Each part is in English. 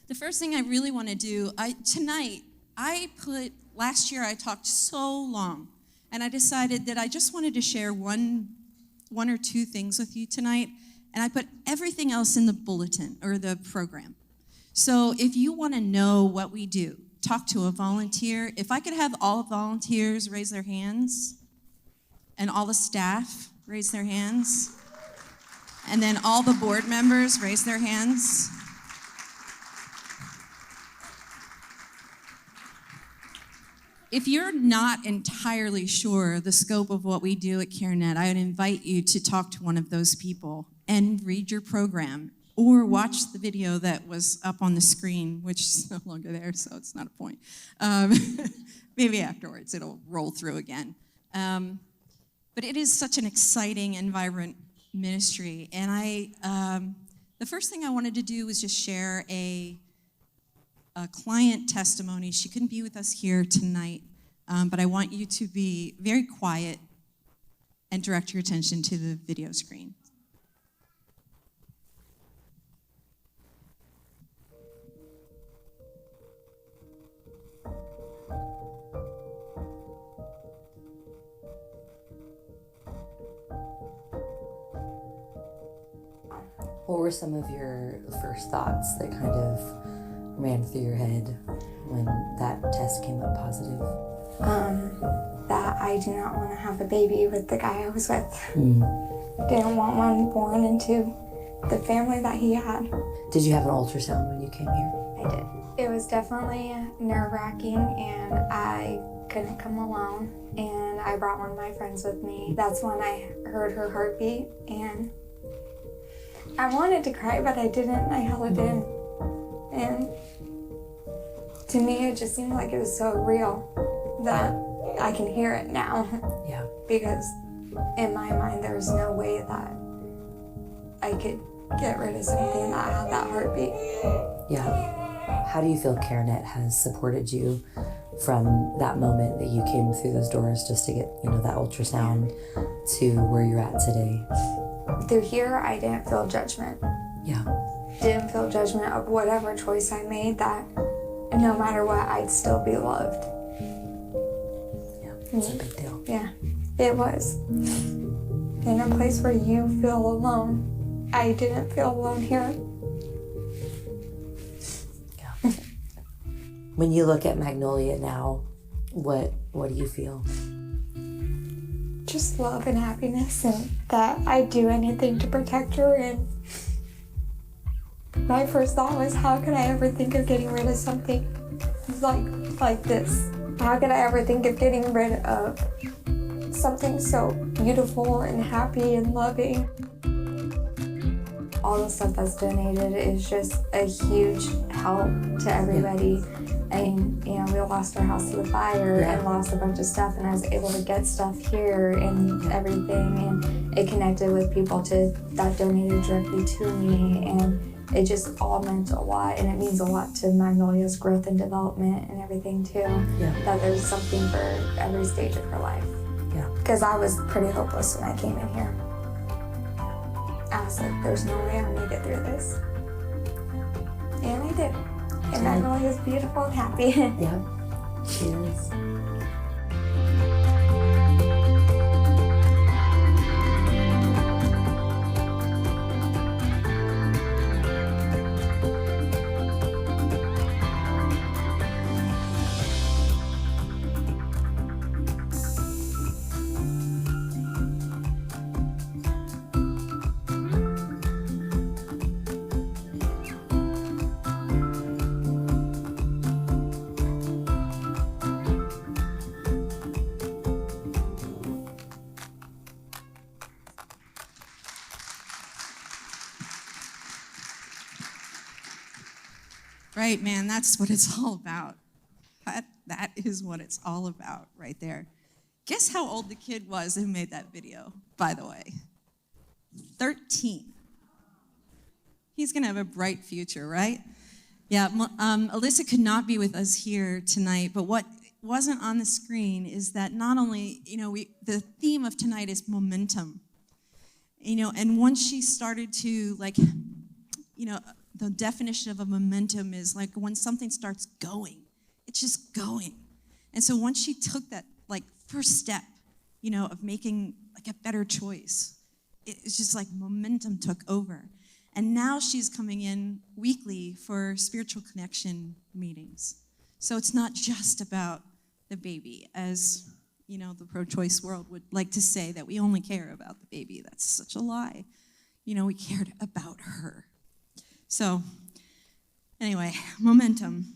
The first thing I really want to do, last year I talked so long, and I decided that I just wanted to share one or two things with you tonight, and I put everything else in the bulletin, or the program. So if you want to know what we do, talk to a volunteer. If I could have all volunteers raise their hands, and all the staff raise their hands, and then all the board members raise their hands. If you're not entirely sure the scope of what we do at Carenet, I would invite you to talk to one of those people and read your program, or watch the video that was up on the screen, which is no longer there, so it's not a point. Maybe afterwards it'll roll through again. But it is such an exciting and vibrant ministry, and the first thing I wanted to do was just share a client testimony. She couldn't be with us here tonight, but I want you to be very quiet and direct your attention to the video screen. What were some of your first thoughts that kind of ran through your head when that test came up positive? That I do not want to have a baby with the guy I was with. Didn't want one born into the family that he had. Did you have an ultrasound when you came here? I did. It was definitely nerve-wracking, and I couldn't come alone, and I brought one of my friends with me. That's when I heard her heartbeat, and I wanted to cry, but I didn't. I held it in. And to me, it just seemed like it was so real that I can hear it now. Yeah. Because in my mind, there was no way that I could get rid of something that had that heartbeat. Yeah. How do you feel Carenet has supported you from that moment that you came through those doors just to get, that ultrasound to where you're at today? Through here, I didn't feel judgment. Yeah. Didn't feel judgment of whatever choice I made, that no matter what, I'd still be loved. Yeah, it's a big deal. Yeah, it was. In a place where you feel alone, I didn't feel alone here. Yeah. When you look at Magnolia now, what do you feel? Just love and happiness, and that I'd do anything to protect her. And my first thought was, how could I ever think of getting rid of something like this? How could I ever think of getting rid of something so beautiful and happy and loving? All the stuff that's donated is just a huge help to everybody. And, we lost our house to the fire and lost a bunch of stuff, and I was able to get stuff here and everything, and it connected with people that donated directly to me, and it just all meant a lot, and it means a lot to Magnolia's growth and development and everything too. Yeah. That there's something for every stage of her life. Yeah. Because I was pretty hopeless when I came in here. I was like, there's no way I'm gonna get through this. And I did. And Magnolia's beautiful and happy. Yeah. Cheers. Right, man, that's what it's all about. That is what it's all about right there. Guess how old the kid was who made that video, by the way? 13. He's going to have a bright future, right? Yeah, Alyssa could not be with us here tonight, but what wasn't on the screen is that not only, the theme of tonight is momentum. And once she started to, the the definition of a momentum is like when something starts going, it's just going. And so once she took that like first step, of making like a better choice, it's just like momentum took over. And now she's coming in weekly for spiritual connection meetings. So it's not just about the baby, as the pro-choice world would like to say, that we only care about the baby. That's such a lie. We cared about her. So anyway, momentum.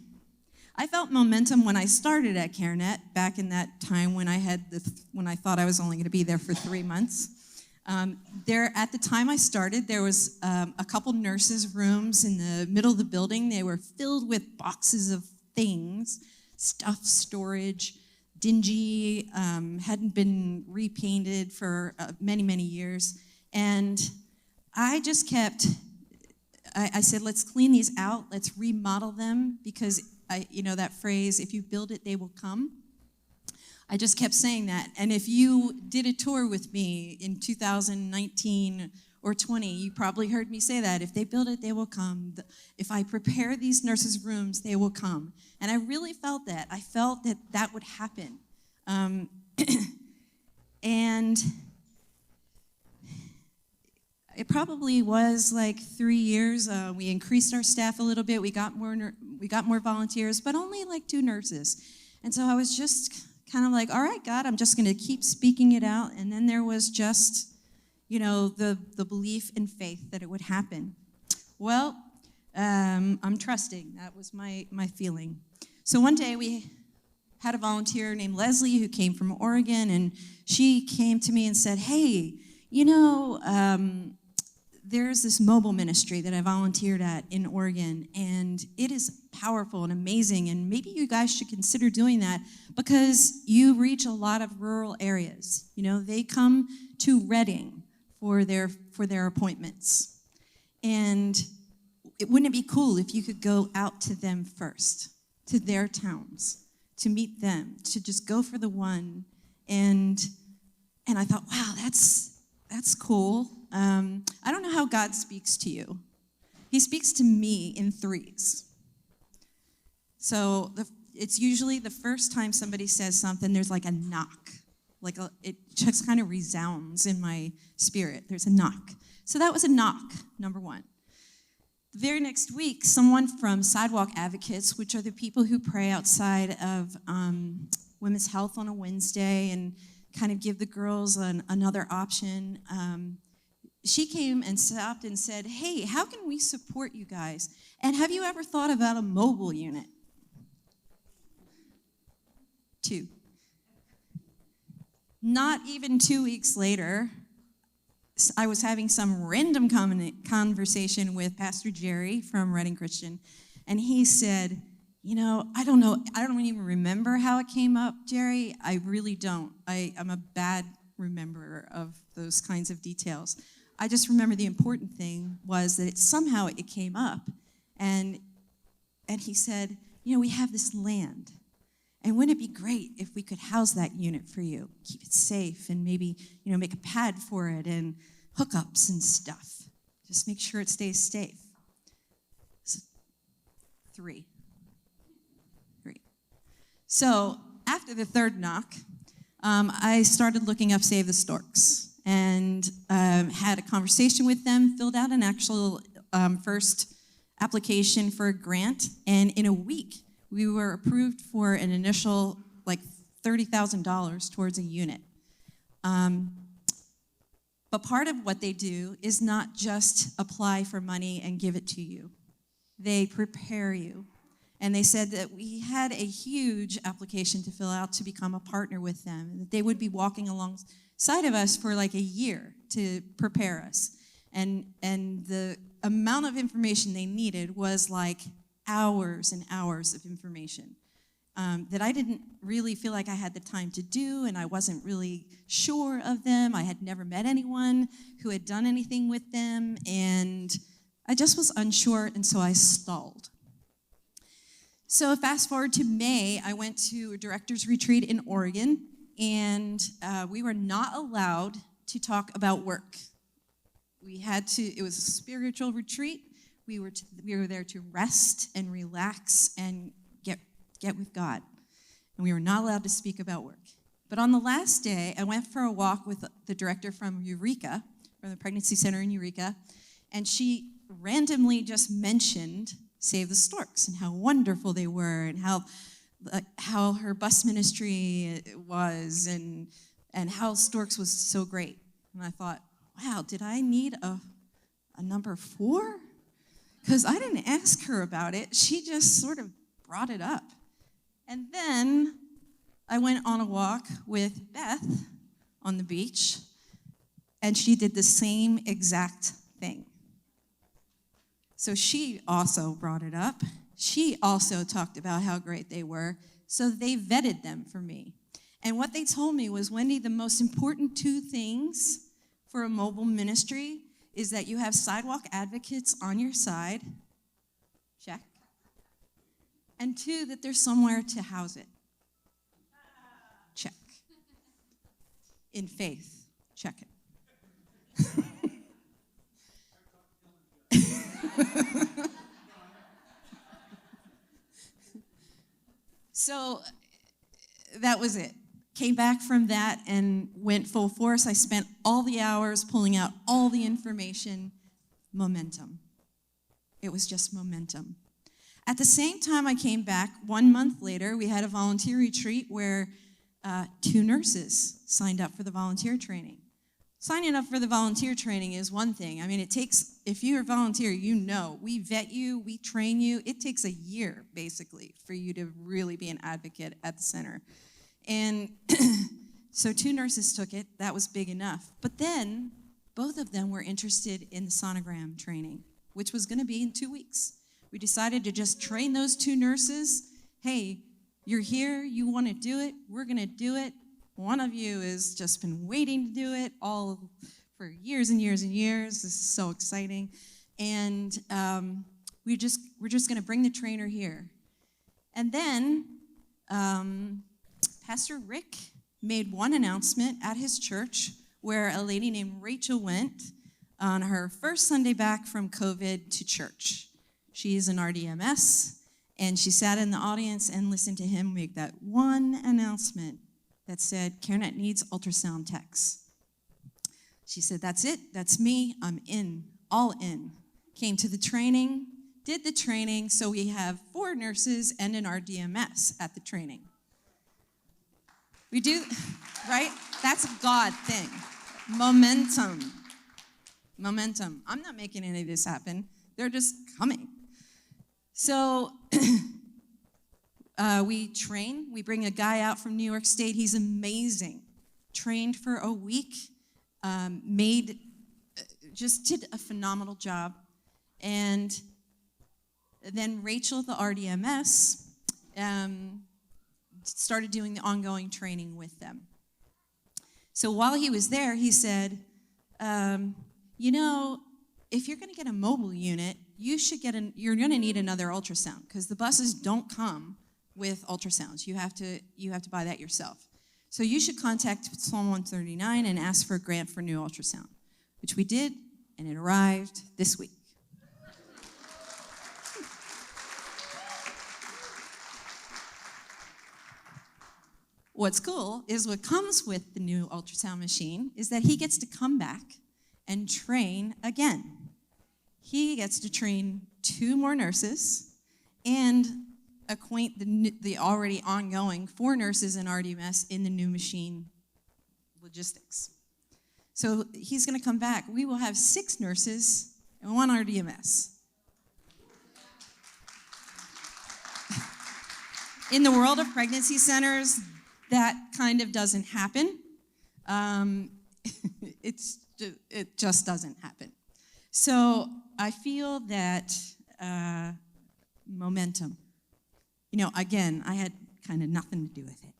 I felt momentum when I started at Carenet back in that time when I thought I was only going to be there for 3 months. At the time I started, there was a couple nurses' rooms in the middle of the building. They were filled with boxes of things, stuff, storage, dingy, hadn't been repainted for many, many years. And I just I said, let's clean these out, let's remodel them, because that phrase, if you build it, they will come. I just kept saying that. And if you did a tour with me in 2019 or 20, you probably heard me say that. If they build it, they will come. If I prepare these nurses' rooms, they will come. And I really felt that. I felt that would happen. And it probably was like 3 years. We increased our staff a little bit. We got more volunteers, but only like 2 nurses. And so I was just kind of like, all right, God, I'm just going to keep speaking it out. And then there was just, the belief and faith that it would happen. Well, I'm trusting. That was my feeling. So one day we had a volunteer named Leslie who came from Oregon, and she came to me and said, hey, there's this mobile ministry that I volunteered at in Oregon, and it is powerful and amazing, and maybe you guys should consider doing that because you reach a lot of rural areas. They come to Reading for their appointments. And wouldn't it be cool if you could go out to them first, to their towns, to meet them, to just go for the one? And I thought, wow, that's cool. I don't know how God speaks to you. He speaks to me in threes. So it's usually the first time somebody says something, there's like a knock. It just kind of resounds in my spirit. There's a knock. So that was a knock, number one. The very next week, someone from Sidewalk Advocates, which are the people who pray outside of Women's Health on a Wednesday and kind of give the girls another option, she came and stopped and said, hey, how can we support you guys? And have you ever thought about a mobile unit? 2. Not even 2 weeks later, I was having some random conversation with Pastor Jerry from Reading Christian, and he said, I don't even remember how it came up, Jerry. I really don't. I'm a bad rememberer of those kinds of details. I just remember the important thing was that somehow it came up, and he said, we have this land, and wouldn't it be great if we could house that unit for you, keep it safe, and maybe, make a pad for it and hookups and stuff. Just make sure it stays safe. So, 3. So after the 3rd knock, I started looking up Save the Storks and had a conversation with them, filled out an actual first application for a grant, and in a week, we were approved for an initial $30,000 towards a unit. But part of what they do is not just apply for money and give it to you. They prepare you. And they said that we had a huge application to fill out to become a partner with them, that they would be walking alongside of us for like a year to prepare us. And the amount of information they needed was like hours and hours of information that I didn't really feel like I had the time to do, and I wasn't really sure of them. I had never met anyone who had done anything with them, and I just was unsure, and so I stalled. So fast forward to May, I went to a director's retreat in Oregon, and we were not allowed to talk about work. It was a spiritual retreat. We were there to rest and relax and get with God. And we were not allowed to speak about work. But on the last day, I went for a walk with the director from Eureka, from the pregnancy center in Eureka, and she randomly just mentioned Save the Storks and how wonderful they were and how her bus ministry was and how Storks was so great. And I thought, wow, did I need a number 4? Because I didn't ask her about it. She just sort of brought it up. And then I went on a walk with Beth on the beach, and she did the same exact thing. So she also brought it up. She also talked about how great they were, so they vetted them for me. And what they told me was, Wendy, the most important 2 things for a mobile ministry is that you have sidewalk advocates on your side, check, and 2, that there's somewhere to house it, check. In faith, check it. So that was it. Came back from that and went full force. I spent all the hours pulling out all the information. Momentum. It was just momentum. At the same time I came back, 1 month later, we had a volunteer retreat where 2 nurses signed up for the volunteer training. Signing up for the volunteer training is one thing. I mean, it takes, if you're a volunteer, you know, we vet you, we train you. It takes a year, basically, for you to really be an advocate at the center. And so 2 nurses took it. That was big enough. But then both of them were interested in the sonogram training, which was going to be in 2 weeks. We decided to just train those 2 nurses. Hey, you're here, you want to do it, we're going to do it. One of you has just been waiting to do it all for years and years and years. This is so exciting. And we're just going to bring the trainer here. And then Pastor Rick made one announcement at his church where a lady named Rachel went on her first Sunday back from COVID to church. She is an RDMS, and she sat in the audience and listened to him make that one announcement that said, Carenet needs ultrasound techs. She said, that's it, that's me, I'm in, all in. Came to the training, did the training, so we have 4 nurses and an RDMS at the training. We do, right? That's a God thing. Momentum. Momentum. I'm not making any of this happen. They're just coming. So we train. We bring a guy out from New York State. He's amazing. Trained for a week. Just did a phenomenal job. And then Rachel, the RDMS, started doing the ongoing training with them. So while he was there, he said, if you're going to get a mobile unit, you're going to need another ultrasound because the buses don't come with ultrasounds. You have to buy that yourself. So you should contact Psalm 139 and ask for a grant for new ultrasound, which we did, and it arrived this week. What's cool is what comes with the new ultrasound machine is that he gets to come back and train again. He gets to train 2 more nurses and acquaint the already ongoing 4 nurses in RDMS in the new machine logistics. So he's going to come back. We will have 6 nurses and 1 RDMS. In the world of pregnancy centers, that kind of doesn't happen. It just doesn't happen. So I feel that momentum. Again, I had kind of nothing to do with it.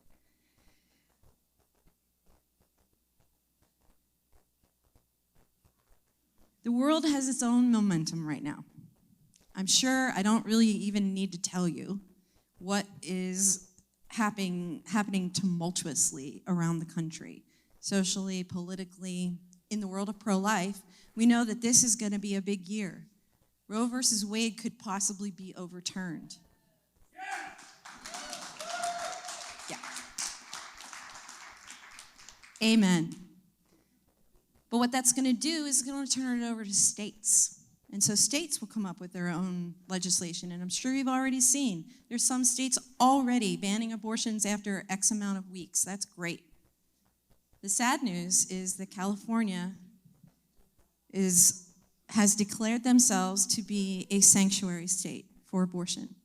The world has its own momentum right now. I'm sure I don't really even need to tell you what is happening tumultuously around the country, socially, politically, in the world of pro-life. We know that this is going to be a big year. Roe versus Wade could possibly be overturned. Yeah. Amen. But what that's going to do is going to turn it over to states. And so states will come up with their own legislation. And I'm sure you've already seen there's some states already banning abortions after X amount of weeks. That's great. The sad news is that California has declared themselves to be a sanctuary state for abortion.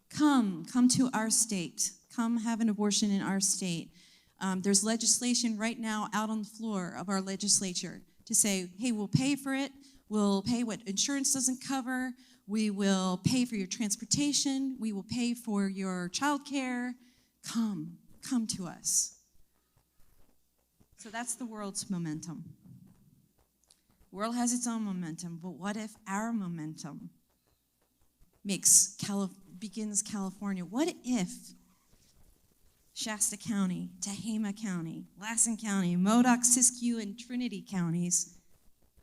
Come to our state. Come have an abortion in our state. There's legislation right now out on the floor of our legislature to say, hey, we'll pay for it. We'll pay what insurance doesn't cover. We will pay for your transportation. We will pay for your child care. Come to us. So that's the world's momentum. The world has its own momentum, but what if our momentum begins California? What if Shasta County, Tehama County, Lassen County, Modoc, Siskiyou, and Trinity counties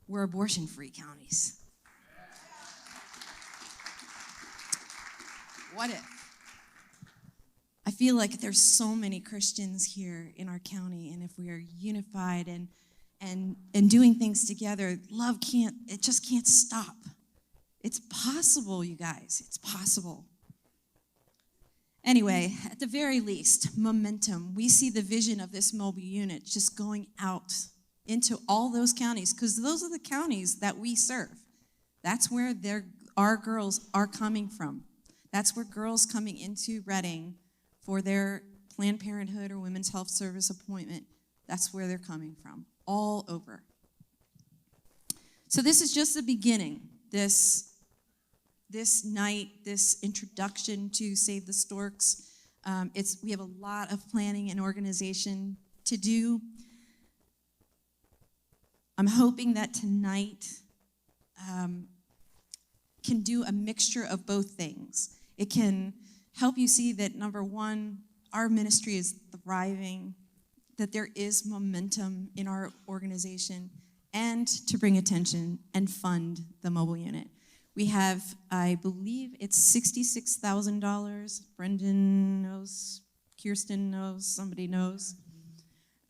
were abortion-free counties? What if? I feel like there's so many Christians here in our county, and if we are unified and doing things together, it just can't stop. It's possible, you guys. It's possible. Anyway, at the very least, momentum. We see the vision of this mobile unit just going out into all those counties, because those are the counties that we serve. That's where our girls are coming from. That's where girls coming into Reading for their Planned Parenthood or Women's Health Service appointment, that's where they're coming from, all over. So this is just the beginning, this night, this introduction to Save the Storks. We have a lot of planning and organization to do. I'm hoping that tonight can do a mixture of both things. It can help you see that, number one, our ministry is thriving, that there is momentum in our organization, and to bring attention and fund the mobile unit. We have, I believe it's $66,000. Brendan knows, Kirsten knows, somebody knows.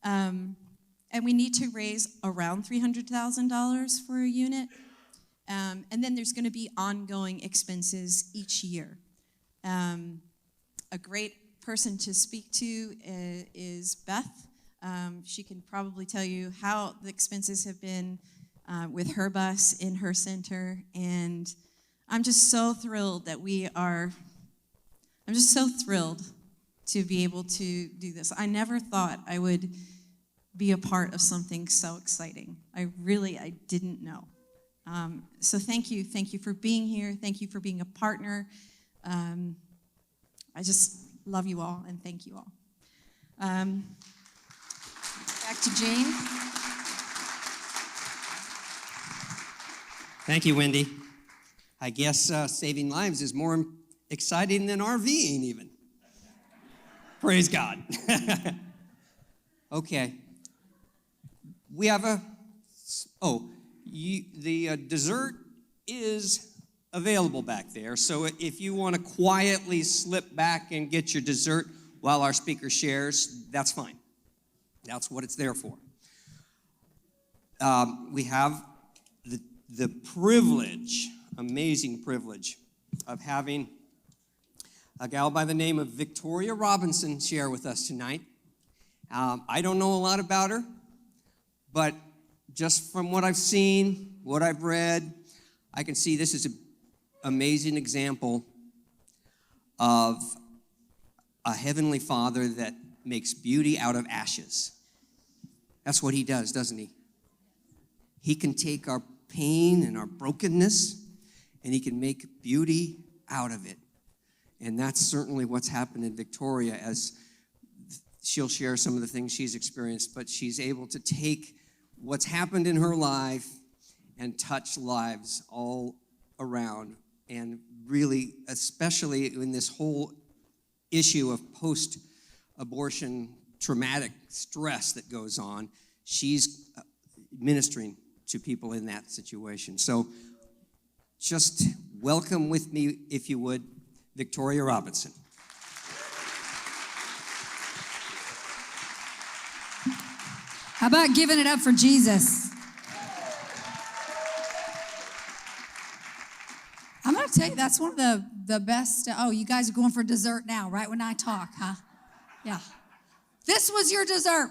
And we need to raise around $300,000 for a unit. And then there's going to be ongoing expenses each year. A great person to speak to is Beth. She can probably tell you how the expenses have been with her bus in her center. And I'm just so thrilled that I'm just so thrilled to be able to do this. I never thought I would be a part of something so exciting. I didn't know. So thank you for being here. Thank you for being a partner. I just love you all and thank you all. Back to Jane. Thank you, Wendy. I guess saving lives is more exciting than RVing even. Praise God. Okay. We have the dessert is available back there. So if you want to quietly slip back and get your dessert while our speaker shares, that's fine. That's what it's there for. We have the privilege, amazing privilege, of having a gal by the name of Victoria Robinson share with us tonight. I don't know a lot about her, but just from what I've seen, what I've read, I can see this is an amazing example of a heavenly Father that makes beauty out of ashes. That's what he does, doesn't he? He can take our pain and our brokenness, and he can make beauty out of it. And that's certainly what's happened in Victoria, as she'll share some of the things she's experienced, but she's able to take what's happened in her life and touch lives all around. And really, especially in this whole issue of post-abortion traumatic stress that goes on, she's ministering to people in that situation. So just welcome with me, if you would, Victoria Robinson. How about giving it up for Jesus? I'm going to tell you, that's one of the best. Oh, you guys are going for dessert now, right when I talk, huh? Yeah. This was your dessert.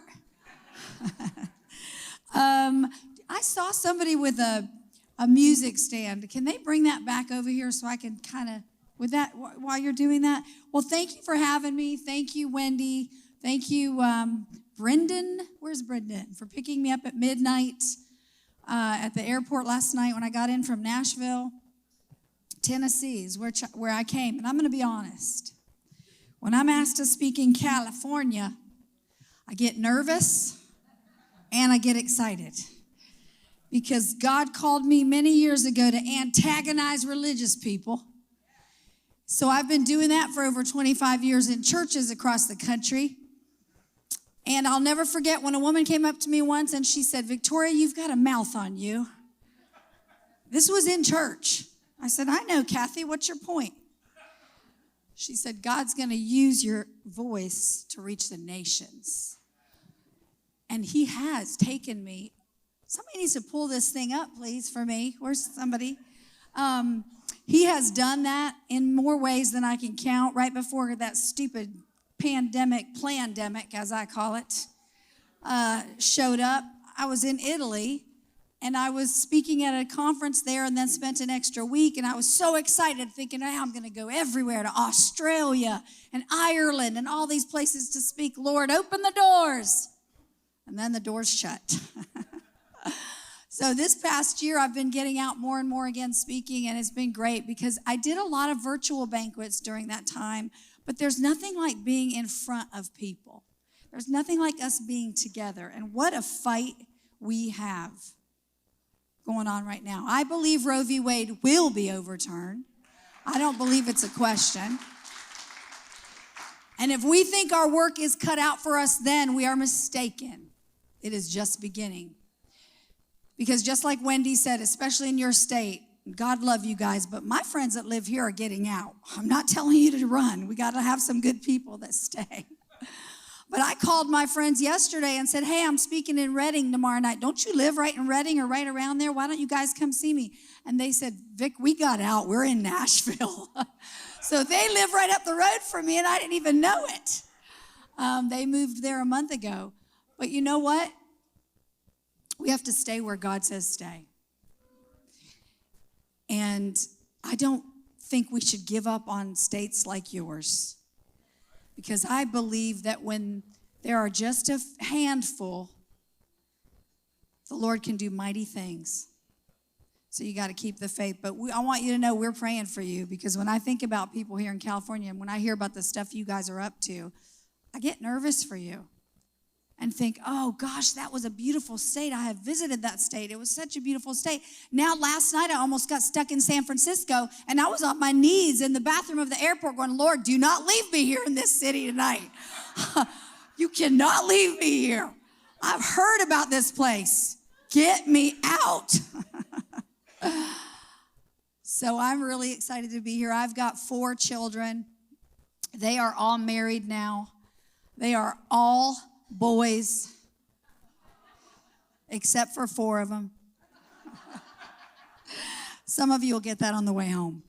I saw somebody with a music stand. Can they bring that back over here so I can kind of, with that, while you're doing that? Well, thank you for having me. Thank you, Wendy. Thank you, Brendan. Where's Brendan? For picking me up at midnight at the airport last night when I got in from Nashville. Tennessee is where I came. And I'm going to be honest. When I'm asked to speak in California, I get nervous and I get excited. Because God called me many years ago to antagonize religious people. So I've been doing that for over 25 years in churches across the country. And I'll never forget when a woman came up to me once and she said, "Victoria, you've got a mouth on you." This was in church. I said, "I know, Kathy, what's your point?" She said, "God's going to use your voice to reach the nations." And he has taken me. Somebody needs to pull this thing up, please, for me. Where's somebody? He has done that in more ways than I can count. Right before that stupid plandemic, as I call it, showed up, I was in Italy, and I was speaking at a conference there and then spent an extra week, and I was so excited thinking, hey, I'm going to go everywhere, to Australia and Ireland and all these places to speak. Lord, open the doors. And then the doors shut. So this past year, I've been getting out more and more again speaking, and it's been great because I did a lot of virtual banquets during that time, but there's nothing like being in front of people. There's nothing like us being together, and what a fight we have going on right now. I believe Roe v. Wade will be overturned. I don't believe it's a question. And if we think our work is cut out for us then, we are mistaken. It is just beginning. Because just like Wendy said, especially in your state, God love you guys, but my friends that live here are getting out. I'm not telling you to run. We got to have some good people that stay. But I called my friends yesterday and said, hey, I'm speaking in Reading tomorrow night. Don't you live right in Reading or right around there? Why don't you guys come see me? And they said, Vic, we got out. We're in Nashville. So they live right up the road from me, and I didn't even know it. They moved there a month ago. But you know what? We have to stay where God says stay. And I don't think we should give up on states like yours. Because I believe that when there are just a handful, the Lord can do mighty things. So you got to keep the faith. But I want you to know we're praying for you, because when I think about people here in California and when I hear about the stuff you guys are up to, I get nervous for you and think, oh gosh, that was a beautiful state. I have visited that state. It was such a beautiful state. Now, last night I almost got stuck in San Francisco, and I was on my knees in the bathroom of the airport going, Lord, do not leave me here in this city tonight. You cannot leave me here. I've heard about this place. Get me out. So I'm really excited to be here. I've got 4 children. They are all married now. They are all boys, except for 4 of them. Some of you will get that on the way home.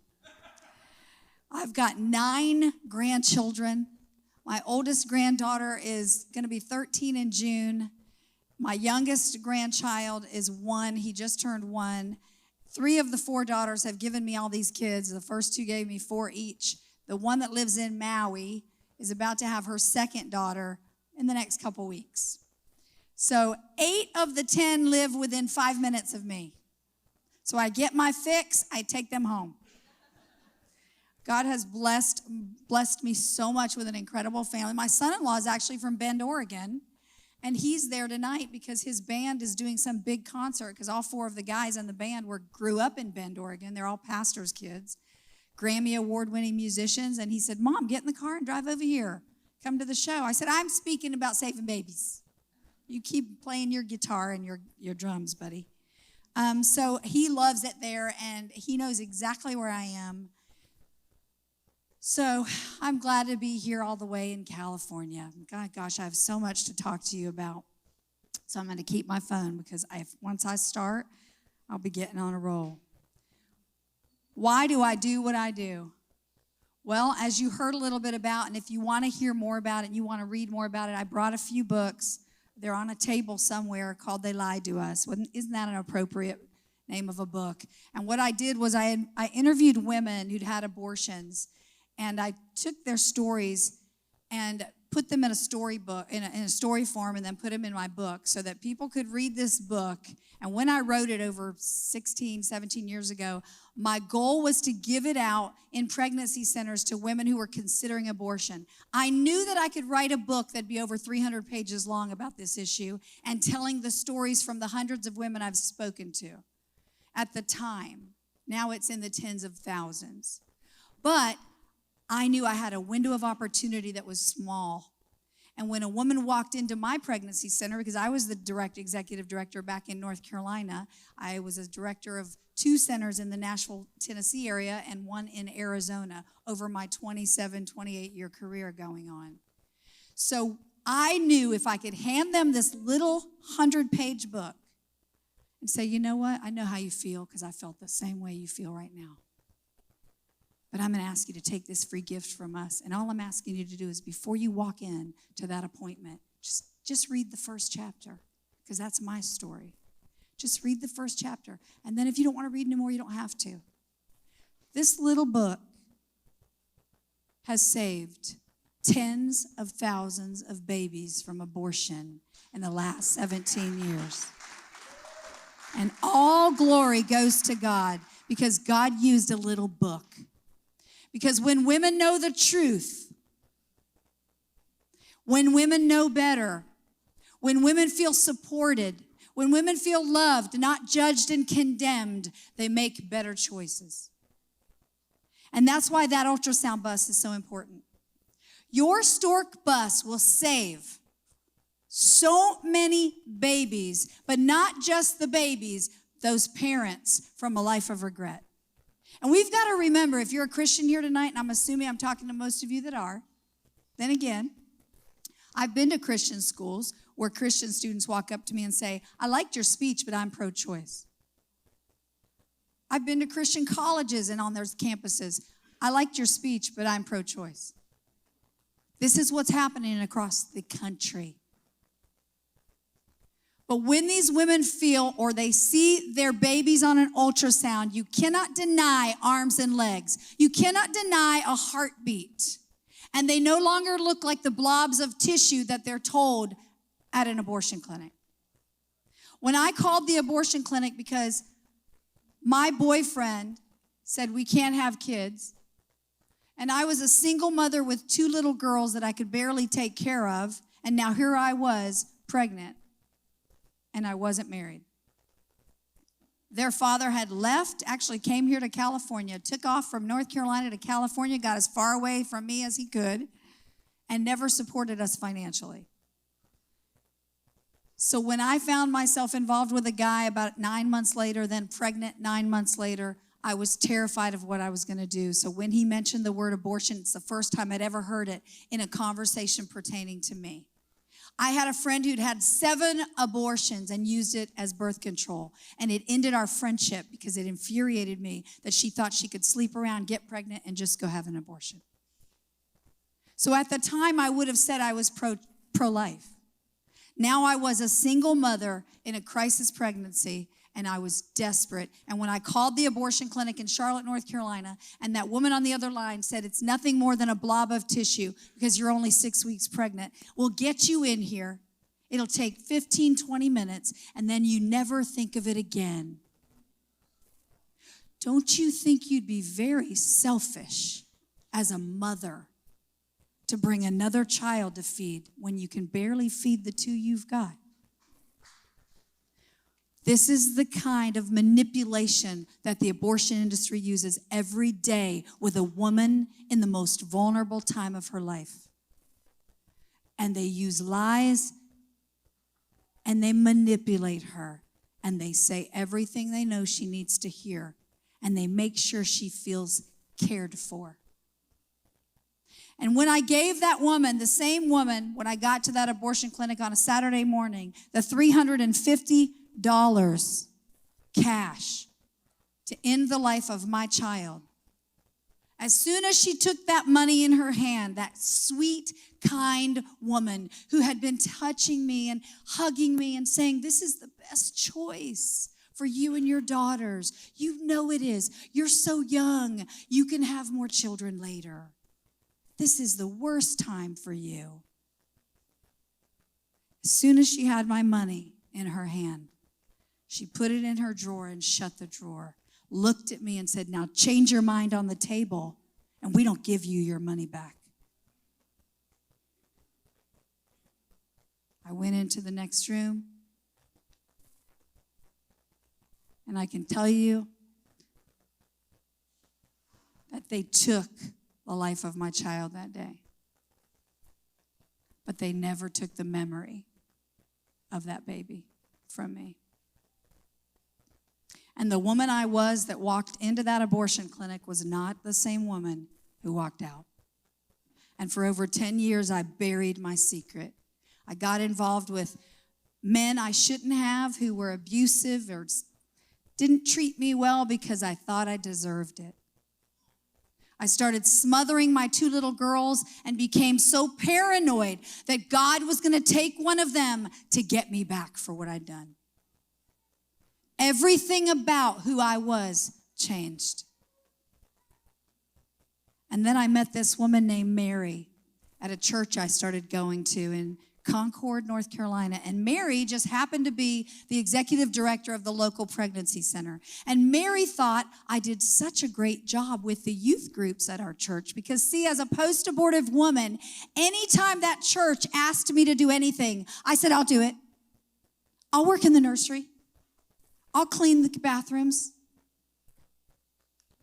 I've got 9 grandchildren. My oldest granddaughter is going to be 13 in June. My youngest grandchild is 1. He just turned 1. 3 of the 4 daughters have given me all these kids. The first 2 gave me 4 each. The one that lives in Maui is about to have her second daughter in the next couple weeks. So 8 of the 10 live within 5 minutes of me. So I get my fix, I take them home. God has blessed me so much with an incredible family. My son-in-law is actually from Bend, Oregon, and he's there tonight because his band is doing some big concert, because all 4 of the guys in the band grew up in Bend, Oregon. They're all pastors' kids, Grammy award-winning musicians. And he said, Mom, get in the car and drive over here. Come to the show. I said, I'm speaking about saving babies. You keep playing your guitar and your drums, buddy. So he loves it there, and he knows exactly where I am. So I'm glad to be here all the way in California. God, gosh, I have so much to talk to you about. So I'm going to keep my phone because once I start, I'll be getting on a roll. Why do I do what I do? Well, as you heard a little bit about, and if you want to hear more about it and you want to read more about it, I brought a few books. They're on a table somewhere called They Lied to Us. Isn't that an appropriate name of a book? And what I did was I interviewed women who'd had abortions, and I took their stories and put them in a storybook, in a story form, and then put them in my book so that people could read this book. And when I wrote it over 16, 17 years ago, my goal was to give it out in pregnancy centers to women who were considering abortion. I knew that I could write a book that'd be over 300 pages long about this issue and telling the stories from the hundreds of women I've spoken to at the time. Now it's in the tens of thousands. But I knew I had a window of opportunity that was small. And when a woman walked into my pregnancy center, because I was the executive director back in North Carolina, I was a director of 2 centers in the Nashville, Tennessee area and 1 in Arizona over my 27, 28-year career going on. So I knew if I could hand them this little 100-page book and say, you know what, I know how you feel because I felt the same way you feel right now. But I'm going to ask you to take this free gift from us. And all I'm asking you to do is before you walk in to that appointment, just read the first chapter, because that's my story. Just read the first chapter. And then if you don't want to read anymore, you don't have to. This little book has saved tens of thousands of babies from abortion in the last 17 years. And all glory goes to God because God used a little book. Because when women know the truth, when women know better, when women feel supported, when women feel loved, not judged and condemned, they make better choices. And that's why that ultrasound bus is so important. Your Stork bus will save so many babies, but not just the babies, those parents from a life of regret. And we've got to remember, if you're a Christian here tonight, and I'm assuming I'm talking to most of you that are, then again, I've been to Christian schools where Christian students walk up to me and say, I liked your speech, but I'm pro-choice. I've been to Christian colleges and on their campuses, I liked your speech, but I'm pro-choice. This is what's happening across the country. But when these women feel or they see their babies on an ultrasound, you cannot deny arms and legs. You cannot deny a heartbeat. And they no longer look like the blobs of tissue that they're told at an abortion clinic. When I called the abortion clinic because my boyfriend said we can't have kids, and I was a single mother with 2 little girls that I could barely take care of, and now here I was pregnant. And I wasn't married. Their father had left, actually came here to California, took off from North Carolina to California, got as far away from me as he could, and never supported us financially. So when I found myself involved with a guy about 9 months later, then pregnant 9 months later, I was terrified of what I was going to do. So when he mentioned the word abortion, it's the first time I'd ever heard it in a conversation pertaining to me. I had a friend who'd had 7 abortions and used it as birth control. And it ended our friendship because it infuriated me that she thought she could sleep around, get pregnant, and just go have an abortion. So at the time, I would have said I was pro-life. Now I was a single mother in a crisis pregnancy, and I was desperate. And when I called the abortion clinic in Charlotte, North Carolina, and that woman on the other line said, it's nothing more than a blob of tissue because you're only 6 weeks pregnant. We'll get you in here. It'll take 15, 20 minutes, and then you never think of it again. Don't you think you'd be very selfish as a mother to bring another child to feed when you can barely feed the 2 you've got? This is the kind of manipulation that the abortion industry uses every day with a woman in the most vulnerable time of her life. And they use lies and they manipulate her. and they say everything they know she needs to hear, and they make sure she feels cared for. And when I gave that woman, the same woman, when I got to that abortion clinic on a Saturday morning, the $350 cash to end the life of my child, as soon as she took that money in her hand, that sweet, kind woman who had been touching me and hugging me and saying, this is the best choice for you and your daughters. You know it is. You're so young. You can have more children later. This is the worst time for you. As soon as she had my money in her hand, she put it in her drawer and shut the drawer, looked at me and said, now change your mind on the table and we don't give you your money back. I went into the next room and I can tell you that they took the life of my child that day. But they never took the memory of that baby from me. And the woman I was that walked into that abortion clinic was not the same woman who walked out. And for over 10 years, I buried my secret. I got involved with men I shouldn't have who were abusive or didn't treat me well because I thought I deserved it. I started smothering my 2 little girls and became so paranoid that God was going to take one of them to get me back for what I'd done. Everything about who I was changed. And then I met this woman named Mary at a church I started going to in Concord, North Carolina. And Mary just happened to be the executive director of the local pregnancy center. And Mary thought I did such a great job with the youth groups at our church because, see, as a post-abortive woman, anytime that church asked me to do anything, I said, I'll do it. I'll work in the nursery. I'll clean the bathrooms.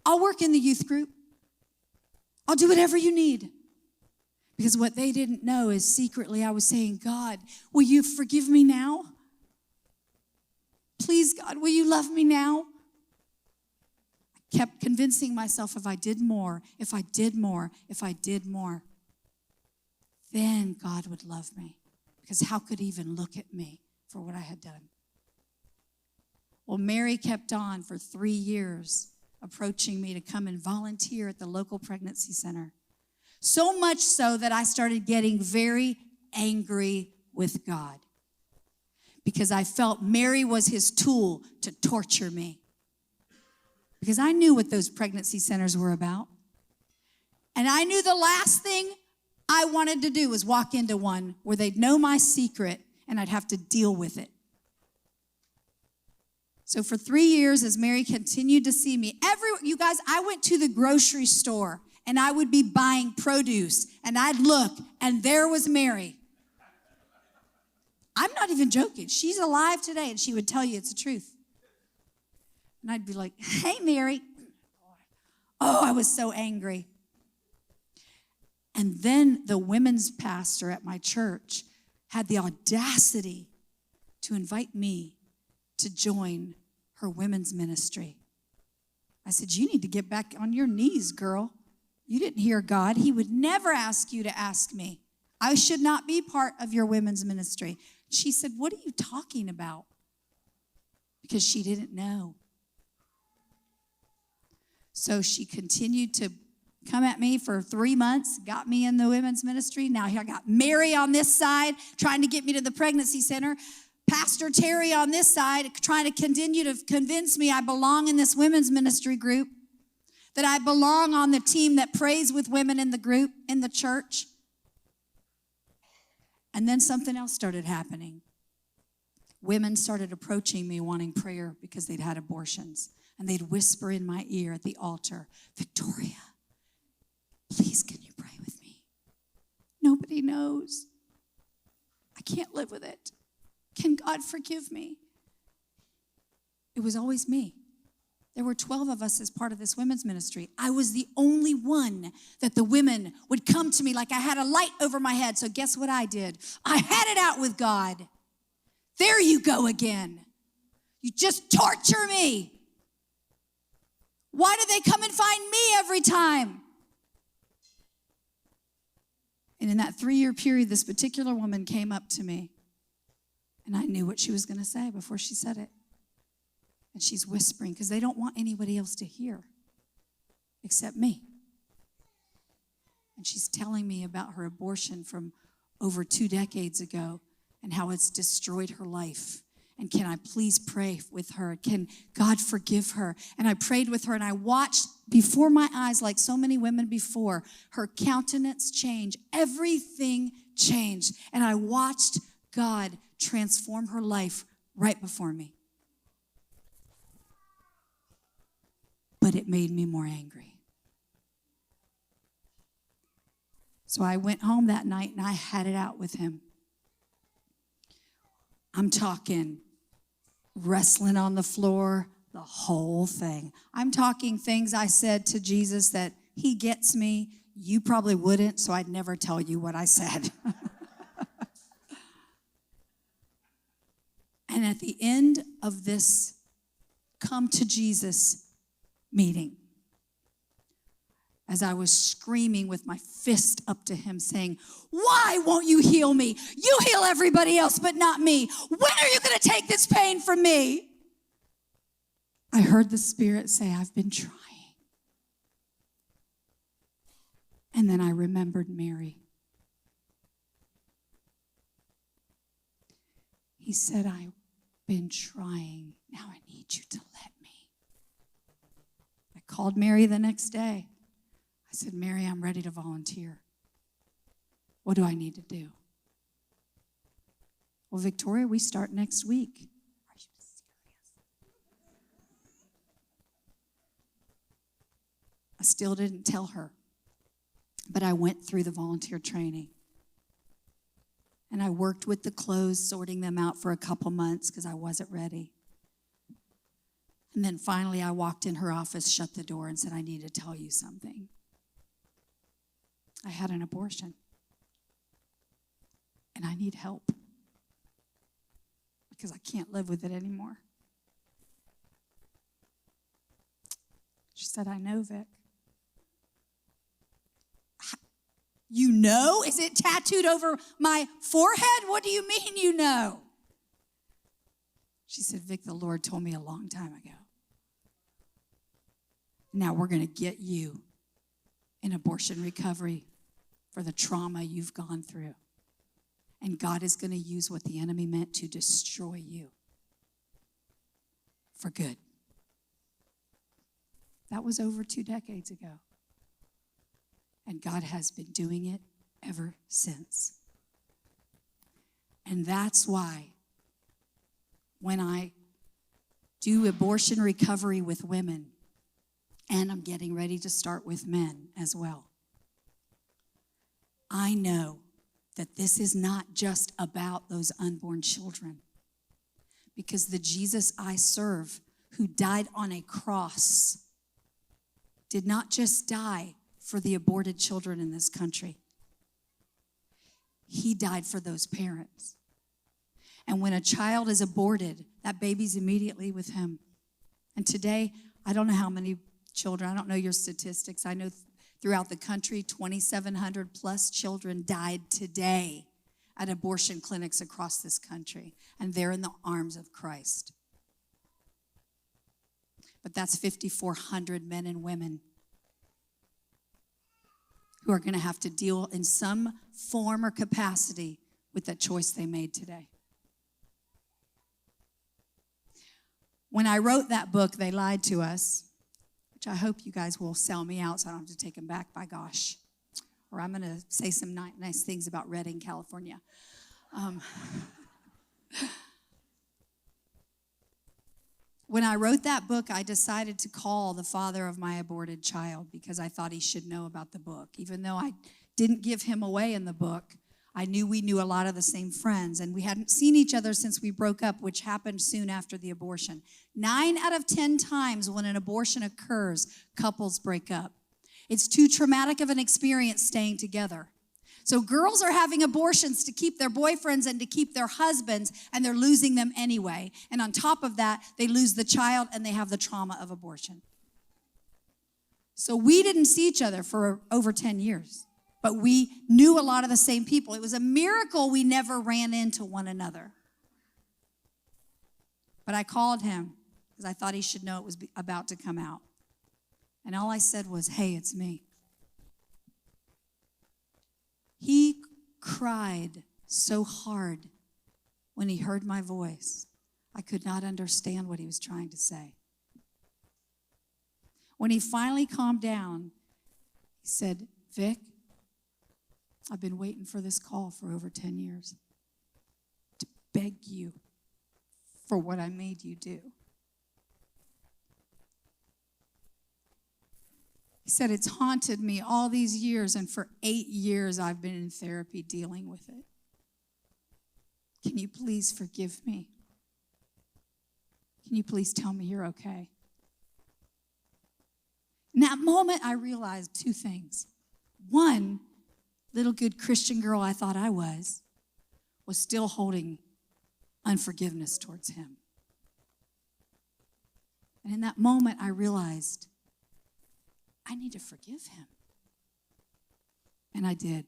I'll work in the youth group. I'll do whatever you need. Because what they didn't know is secretly I was saying, God, will you forgive me now? Please, God, will you love me now? I kept convincing myself if I did more, if I did more, if I did more, then God would love me. Because how could he even look at me for what I had done? Well, Mary kept on for 3 years approaching me to come and volunteer at the local pregnancy center. So much so that I started getting very angry with God because I felt Mary was his tool to torture me. Because I knew what those pregnancy centers were about. And I knew the last thing I wanted to do was walk into one where they'd know my secret and I'd have to deal with it. So for 3 years, as Mary continued to see me, you guys, I went to the grocery store and I would be buying produce and I'd look and there was Mary. I'm not even joking. She's alive today and she would tell you it's the truth. And I'd be like, hey, Mary. Oh, I was so angry. And then the women's pastor at my church had the audacity to invite me to join her women's ministry. I said, you need to get back on your knees, girl. You didn't hear God. He would never ask you to ask me. I should not be part of your women's ministry. She said, what are you talking about? Because she didn't know. So she continued to come at me for 3 months, got me in the women's ministry. Now I got Mary on this side, trying to get me to the pregnancy center. Pastor Terry on this side, trying to continue to convince me I belong in this women's ministry group, that I belong on the team that prays with women in the group, in the church. And then something else started happening. Women started approaching me wanting prayer because they'd had abortions. And they'd whisper in my ear at the altar, Victoria, please can you pray with me? Nobody knows. I can't live with it. Can God forgive me? It was always me. There were 12 of us as part of this women's ministry. I was the only one that the women would come to me like I had a light over my head. So guess what I did? I had it out with God. There you go again. You just torture me. Why do they come and find me every time? And in that 3-year period, this particular woman came up to me, and I knew what she was going to say before she said it. And she's whispering because they don't want anybody else to hear except me. And she's telling me about her abortion from over 2 decades ago and how it's destroyed her life. And can I please pray with her? Can God forgive her? And I prayed with her, and I watched before my eyes, like so many women before, her countenance change. Everything changed. And I watched God transform her life right before me. But it made me more angry. So I went home that night and I had it out with him. I'm talking wrestling on the floor, the whole thing. I'm talking things I said to Jesus that he gets me. You probably wouldn't, so I'd never tell you what I said. And at the end of this come to Jesus meeting, as I was screaming with my fist up to him saying, why won't you heal me? You heal everybody else, but not me. When are you going to take this pain from me? I heard the Spirit say, I've been trying. And then I remembered Mary. He said, I've been trying. Now I need you to let me. I called Mary the next day. I said, Mary, I'm ready to volunteer. What do I need to do? Well, Victoria, we start next week. Are you serious? I still didn't tell her, but I went through the volunteer training. And I worked with the clothes, sorting them out for a couple months because I wasn't ready. And then finally I walked in her office, shut the door, and said, I need to tell you something. I had an abortion. And I need help. Because I can't live with it anymore. She said, I know, Vic. You know? Is it tattooed over my forehead? What do you mean you know? She said, Vic, the Lord told me a long time ago. Now we're going to get you in abortion recovery for the trauma you've gone through. And God is going to use what the enemy meant to destroy you for good. That was over 2 decades ago. And God has been doing it ever since. And that's why when I do abortion recovery with women, and I'm getting ready to start with men as well, I know that this is not just about those unborn children. Because the Jesus I serve, who died on a cross, did not just die for the aborted children in this country. He died for those parents. And when a child is aborted, that baby's immediately with him. And today, I don't know how many children, I don't know your statistics. I know throughout the country, 2,700 plus children died today at abortion clinics across this country. And they're in the arms of Christ. But that's 5,400 men and women who are going to have to deal in some form or capacity with that choice they made today. When I wrote that book, They Lied to Us, which I hope you guys will sell me out so I don't have to take them back, by gosh. Or I'm going to say some nice things about Redding, California. When I wrote that book, I decided to call the father of my aborted child because I thought he should know about the book. Even though I didn't give him away in the book, I knew we knew a lot of the same friends, and we hadn't seen each other since we broke up, which happened soon after the abortion. 9 out of 10 times when an abortion occurs, couples break up. It's too traumatic of an experience staying together. So girls are having abortions to keep their boyfriends and to keep their husbands, and they're losing them anyway. And on top of that, they lose the child and they have the trauma of abortion. So we didn't see each other for over 10 years, but we knew a lot of the same people. It was a miracle we never ran into one another. But I called him because I thought he should know it was about to come out. And all I said was, hey, it's me. He cried so hard when he heard my voice. I could not understand what he was trying to say. When he finally calmed down, he said, Vic, I've been waiting for this call for over 10 years to beg you for what I made you do. He said, it's haunted me all these years, and for 8 years I've been in therapy dealing with it. Can you please forgive me? Can you please tell me you're okay? In that moment, I realized two things. One, little good Christian girl I thought I was still holding unforgiveness towards him. And in that moment, I realized I need to forgive him. And I did.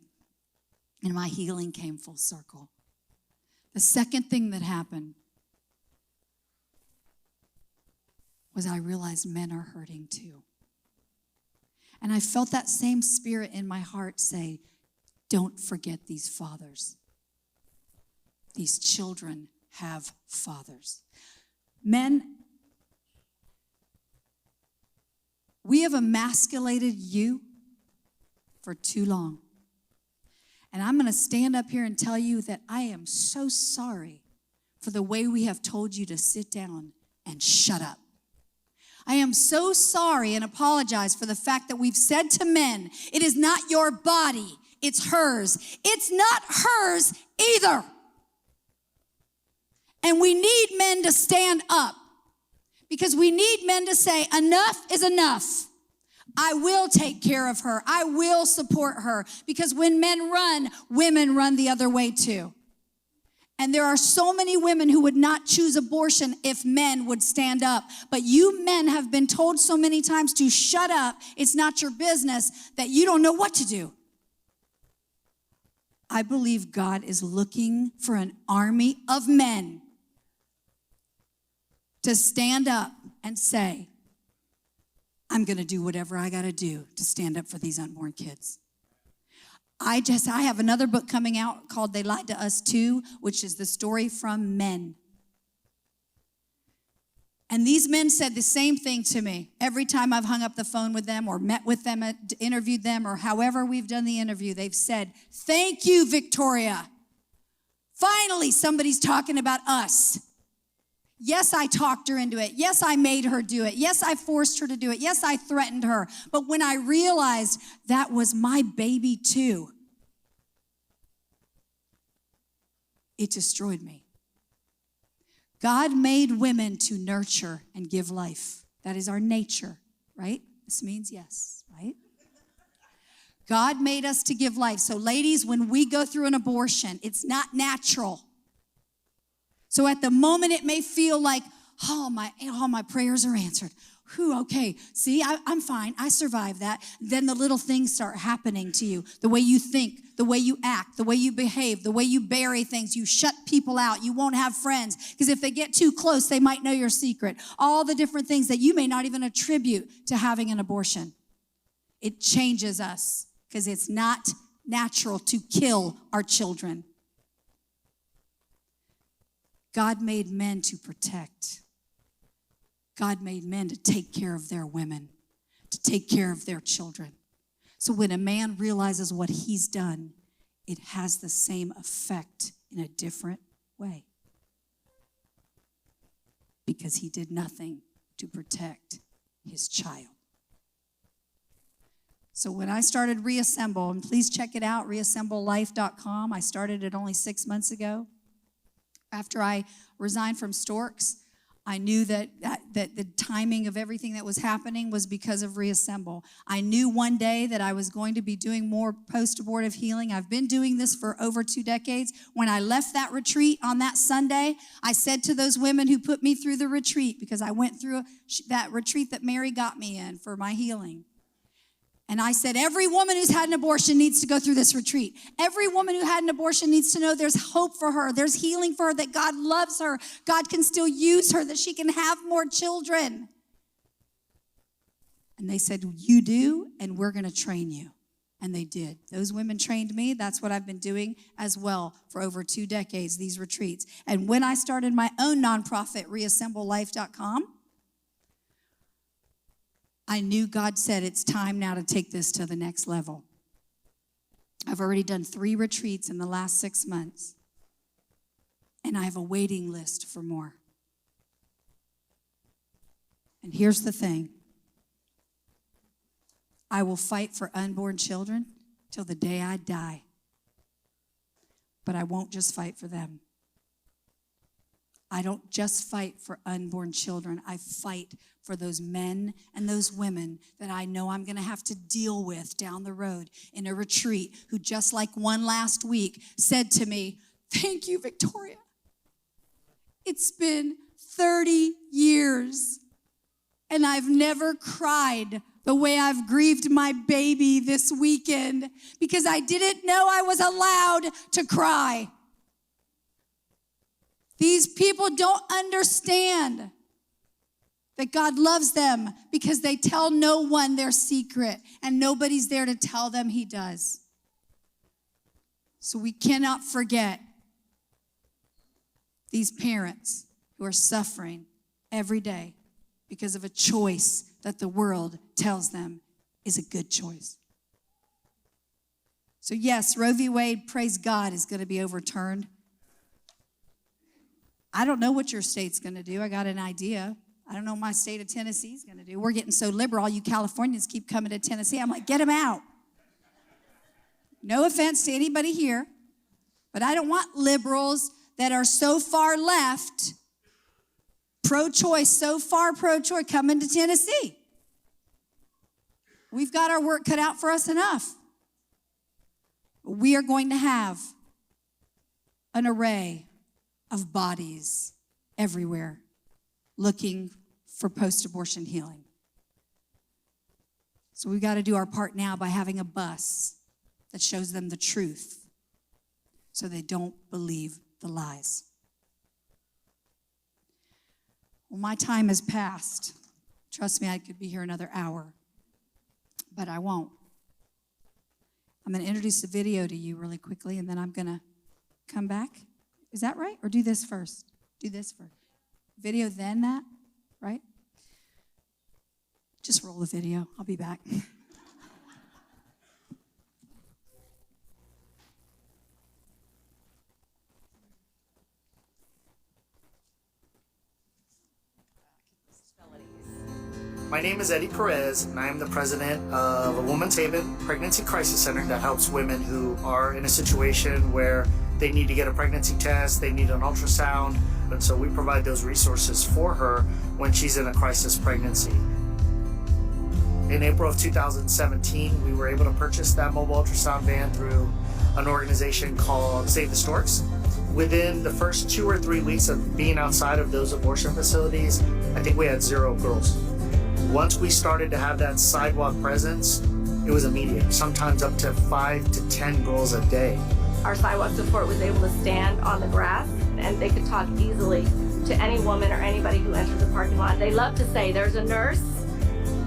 And my healing came full circle. The second thing that happened was I realized men are hurting too. And I felt that same spirit in my heart say, don't forget these fathers. These children have fathers. Men, we have emasculated you for too long. And I'm going to stand up here and tell you that I am so sorry for the way we have told you to sit down and shut up. I am so sorry and apologize for the fact that we've said to men, it is not your body, it's hers. It's not hers either. And we need men to stand up because we need men to say, enough is enough. I will take care of her. I will support her. Because when men run, women run the other way too. And there are so many women who would not choose abortion if men would stand up. But you men have been told so many times to shut up, it's not your business, that you don't know what to do. I believe God is looking for an army of men to stand up and say, I'm going to do whatever I got to do to stand up for these unborn kids. I have another book coming out called They Lied to Us Too, which is the story from men. And these men said the same thing to me every time I've hung up the phone with them or met with them, interviewed them, or however we've done the interview. They've said, thank you, Victoria. Finally, somebody's talking about us. Yes, I talked her into it. Yes, I made her do it. Yes, I forced her to do it. Yes, I threatened her. But when I realized that was my baby too, it destroyed me. God made women to nurture and give life. That is our nature, right? This means yes, right? God made us to give life. So ladies, when we go through an abortion, it's not natural. So at the moment, it may feel like, oh, my prayers are answered. Whew, okay, see, I'm fine. I survived that. Then the little things start happening to you. The way you think, the way you act, the way you behave, the way you bury things. You shut people out. You won't have friends. Because if they get too close, they might know your secret. All the different things that you may not even attribute to having an abortion. It changes us because it's not natural to kill our children. God made men to protect. God made men to take care of their women, to take care of their children. So when a man realizes what he's done, it has the same effect in a different way. Because he did nothing to protect his child. So when I started Reassemble, and please check it out, reassemblelife.com. I started it only 6 months ago. After I resigned from Storks, I knew that the timing of everything that was happening was because of Reassemble. I knew one day that I was going to be doing more post-abortive healing. I've been doing this for over 2 decades. When I left that retreat on that Sunday, I said to those women who put me through the retreat, because I went through that retreat that Mary got me in for my healing. And I said, every woman who's had an abortion needs to go through this retreat. Every woman who had an abortion needs to know there's hope for her. There's healing for her, that God loves her. God can still use her, that she can have more children. And they said, you do, and we're going to train you. And they did. Those women trained me. That's what I've been doing as well for over 2 decades, these retreats. And when I started my own nonprofit, reassemblelife.com, I knew God said it's time now to take this to the next level. I've already done 3 retreats in the last 6 months, and I have a waiting list for more. And here's the thing. I will fight for unborn children till the day I die, but I won't just fight for them. I don't just fight for unborn children. I fight for those men and those women that I know I'm going to have to deal with down the road in a retreat, who just like one last week said to me, thank you, Victoria. It's been 30 years and I've never cried the way I've grieved my baby this weekend, because I didn't know I was allowed to cry. These people don't understand that God loves them because they tell no one their secret, and nobody's there to tell them He does. So we cannot forget these parents who are suffering every day because of a choice that the world tells them is a good choice. So yes, Roe v. Wade, praise God, is going to be overturned. I don't know what your state's going to do. I got an idea. I don't know what my state of Tennessee is going to do. We're getting so liberal. All you Californians keep coming to Tennessee. I'm like, get them out. No offense to anybody here, but I don't want liberals that are so far left, pro-choice, so far pro-choice, coming to Tennessee. We've got our work cut out for us enough. We are going to have an array of bodies everywhere looking for post-abortion healing. So we've got to do our part now by having a bus that shows them the truth so they don't believe the lies. Well, my time has passed. Trust me, I could be here another hour, but I won't. I'm going to introduce the video to you really quickly, and then I'm going to come back. Is that right? Or do this first? Do this first. Video, then that, right? Just roll the video. I'll be back. My name is Eddie Perez, and I am the president of a Women's Haven Pregnancy Crisis Center that helps women who are in a situation where they need to get a pregnancy test, they need an ultrasound, and so we provide those resources for her when she's in a crisis pregnancy. In April of 2017, we were able to purchase that mobile ultrasound van through an organization called Save the Storks. Within the first 2 or 3 weeks of being outside of those abortion facilities, I think we had 0 girls. Once we started to have that sidewalk presence, it was immediate, sometimes up to 5 to 10 girls a day. Our sidewalk support was able to stand on the grass, and they could talk easily to any woman or anybody who enters the parking lot. They love to say there's a nurse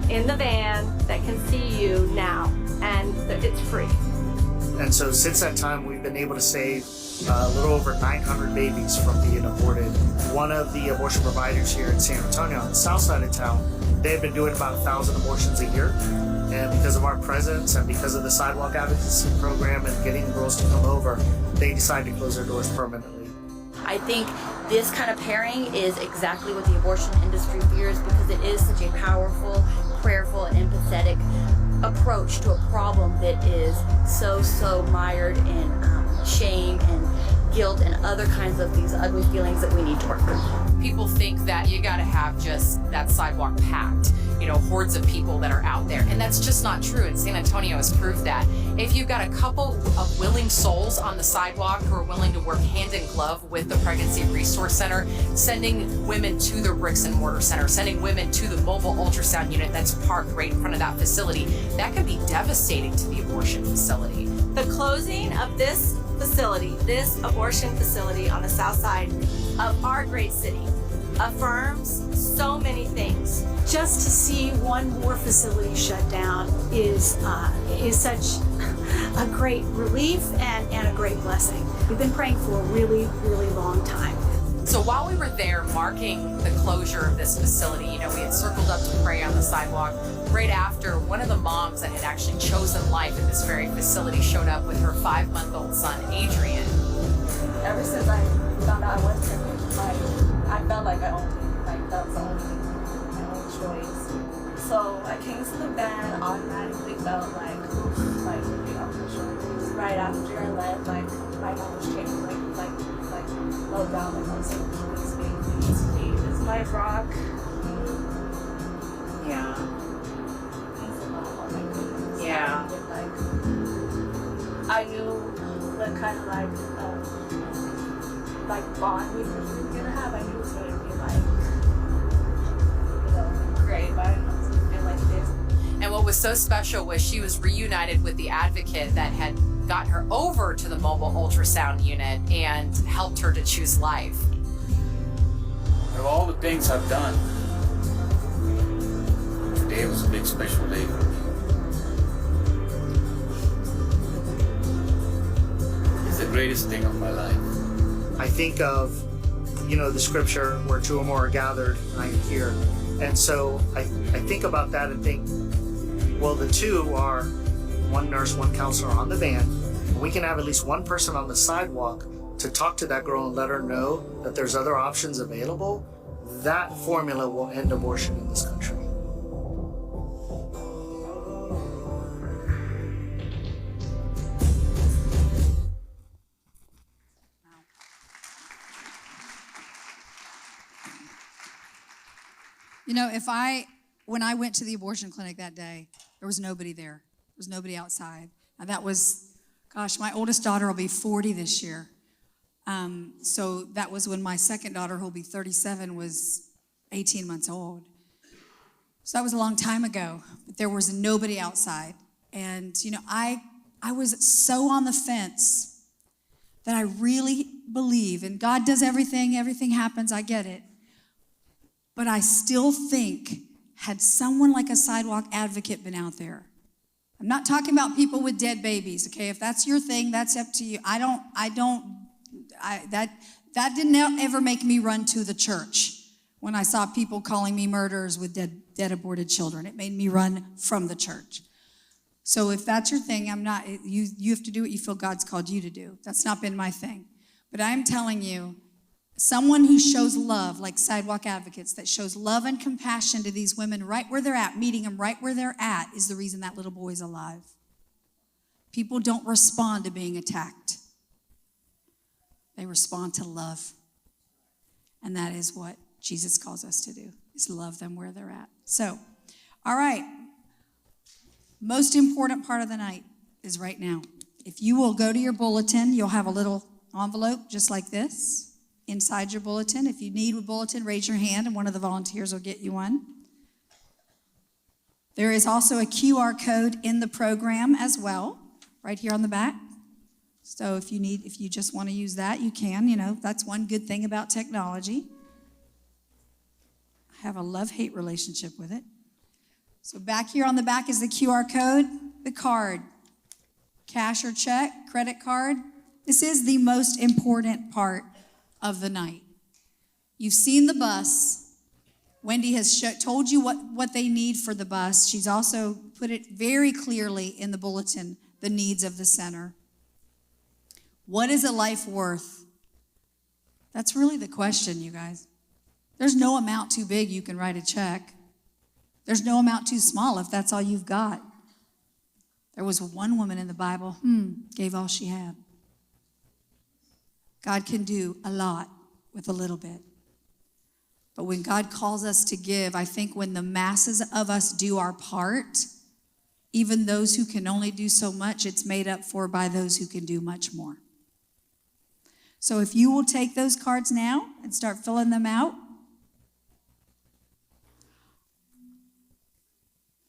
in the van that can see you now, and it's free. And so since that time, we've been able to save a little over 900 babies from being aborted. One of the abortion providers here in San Antonio, on the south side of town, they've been doing about 1,000 abortions a year. And because of our presence and because of the sidewalk advocacy program and getting girls to come over, they decided to close their doors permanently. I think this kind of pairing is exactly what the abortion industry fears, because it is such a powerful, prayerful, and empathetic approach to a problem that is so mired in shame and guilt and other kinds of these ugly feelings that we need to work through. People think that you got to have just that sidewalk packed, hordes of people that are out there. And that's just not true. And San Antonio has proved that. If you've got a couple of willing souls on the sidewalk who are willing to work hand in glove with the Pregnancy Resource Center, sending women to the bricks and mortar center, sending women to the mobile ultrasound unit that's parked right in front of that facility, that can be devastating to the abortion facility. The closing of this facility, this abortion facility on the south side of our great city, affirms so many things. Just to see one more facility shut down is such a great relief and a great blessing. We've been praying for a really, really long time. So while we were there marking the closure of this facility, we had circled up to pray on the sidewalk. Right after, one of the moms that had actually chosen life at this very facility showed up with her 5-month-old son, Adrian. Ever since I found out I was pregnant, I felt like that was my only choice. So I came to the van, automatically felt like looking off my shoulders. Right after I left, my mom was shaking, low down, I was like, please leave. It's my rock. Yeah. It's a lot, oh my goodness. Yeah. I knew what kind of bond we were gonna have. I knew it was gonna be great, but I didn't know it was gonna feel like this. And what was so special was she was reunited with the advocate that had got her over to the mobile ultrasound unit and helped her to choose life. Of all the things I've done, today was a big special day for me. It's the greatest thing of my life. I think of, the scripture where two or more are gathered, I am here. And so I think about that and think, well, the two are one nurse, one counselor on the van. We can have at least one person on the sidewalk to talk to that girl and let her know that there's other options available. That formula will end abortion in this country. When I went to the abortion clinic that day, there was nobody there. There was nobody outside. And that was, my oldest daughter will be 40 this year. So that was when my second daughter, who'll be 37, was 18 months old. So that was a long time ago, but there was nobody outside. And, I was so on the fence that I really believe, and God does everything happens, I get it. But I still think, had someone like a sidewalk advocate been out there, I'm not talking about people with dead babies, okay? If that's your thing, that's up to you. That didn't ever make me run to the church when I saw people calling me murderers with dead aborted children. It made me run from the church. So if that's your thing, you have to do what you feel God's called you to do. That's not been my thing. But I'm telling you, someone who shows love, like sidewalk advocates, that shows love and compassion to these women right where they're at, meeting them right where they're at, is the reason that little boy's alive. People don't respond to being attacked. They respond to love. And that is what Jesus calls us to do, is love them where they're at. So, all right. Most important part of the night is right now. If you will go to your bulletin, you'll have a little envelope just like this inside your bulletin. If you need a bulletin, raise your hand and one of the volunteers will get you one. There is also a QR code in the program as well, right here on the back. So if you just want to use that, you can. That's one good thing about technology. I have a love-hate relationship with it. So back here on the back is the QR code, the card. Cash or check, credit card. This is the most important part of the night. You've seen the bus. Wendy has told you what they need for the bus. She's also put it very clearly in the bulletin, the needs of the center. What is a life worth? That's really the question, you guys. There's no amount too big you can write a check. There's no amount too small if that's all you've got. There was one woman in the Bible, gave all she had. God can do a lot with a little bit. But when God calls us to give, I think when the masses of us do our part, even those who can only do so much, it's made up for by those who can do much more. So if you will take those cards now and start filling them out,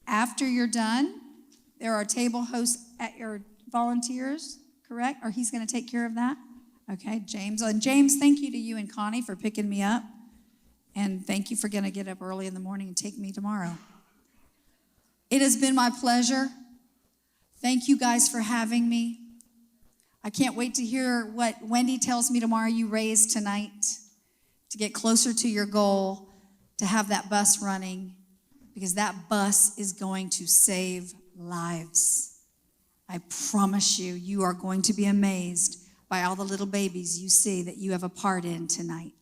after you're done, there are table hosts at your volunteers, correct? Or he's going to take care of that? Okay, James. And James, thank you to you and Connie for picking me up. And thank you for going to get up early in the morning and take me tomorrow. It has been my pleasure. Thank you guys for having me. I can't wait to hear what Wendy tells me tomorrow you raised tonight to get closer to your goal, to have that bus running, because that bus is going to save lives. I promise you, you are going to be amazed by all the little babies you see that you have a part in tonight.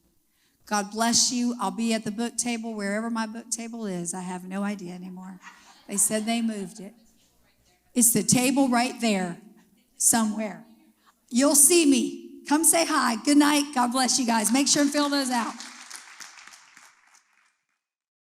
God bless you. I'll be at the book table, wherever my book table is. I have no idea anymore. They said they moved it. It's the table right there somewhere. You'll see me. Come say hi. Good night. God bless you guys. Make sure and fill those out.